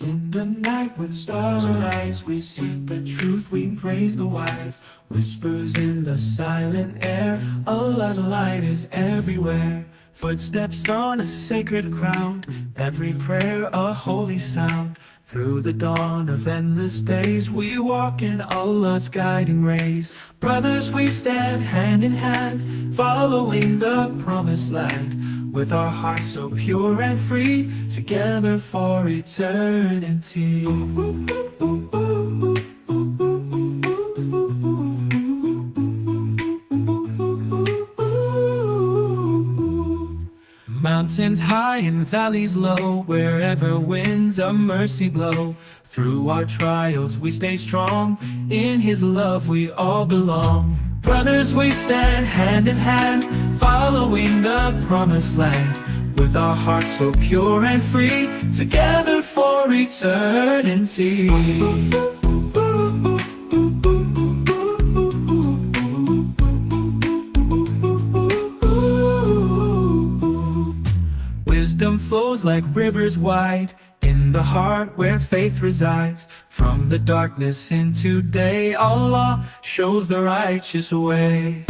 In the night when stars arise, we seek the truth, we praise the wise. Whispers in the silent air, Allah's light is everywhere. Footsteps on a sacred ground, every prayer a holy sound. Through the dawn of endless days, we walk in Allah's guiding rays. Brothers, we stand hand in hand, following the promised land. With our hearts so pure and free, together for eternity. Mountains high and valleys low, wherever winds of mercy blow. Through our trials we stay strong, in His love we all belong. Brothers, we stand hand in hand, following the promised land. With our hearts so pure and free, together for eternity. Wisdom flows like rivers wide, in the heart where faith resides. From the darkness into day, Allah shows the righteous way.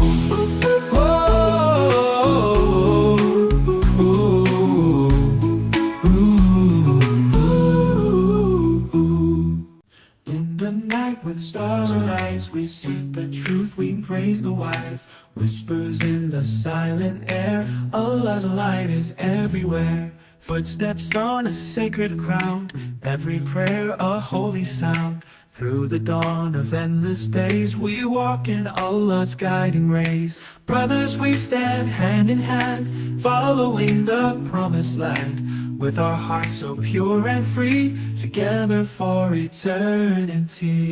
In the night when stars arise, we seek the truth, we praise the wise. Whispers in the silent air, Allah's light is everywhere. Footsteps on a sacred ground, every prayer a holy sound. Through the dawn of endless days, we walk in Allah's guiding rays. Brothers, we stand hand in hand, following the promised land. With our hearts so pure and free, together for eternity.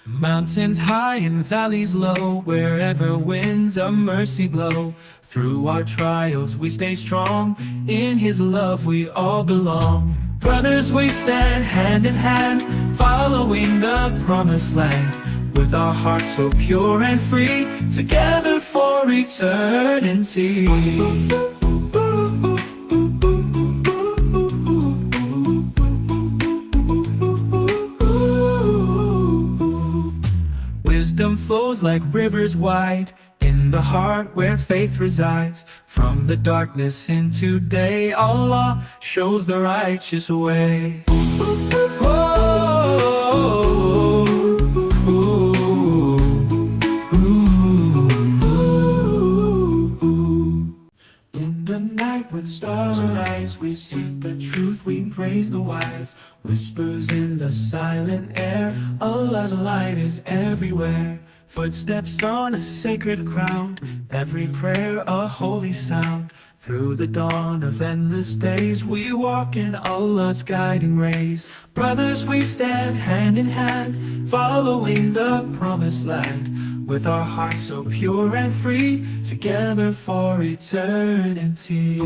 Mountains high and valleys low, wherever winds of mercy blow. Through our trials we stay strong, in His love we all belong. Brothers, we stand hand in hand, following the promised land. With our hearts so pure and free, together for eternity. Wisdom flows like rivers wide, in the heart where faith resides. From the darkness into day, Allah shows the righteous way. In the night when stars arise, we seek the truth, we praise the wise. Whispers in the silent air, Allah's light is everywhere. Footsteps on a sacred ground, every prayer a holy sound. Through the dawn of endless days, we walk in Allah's guiding rays. Brothers, we stand hand in hand, following the promised land. With our hearts so pure and free, together for eternity.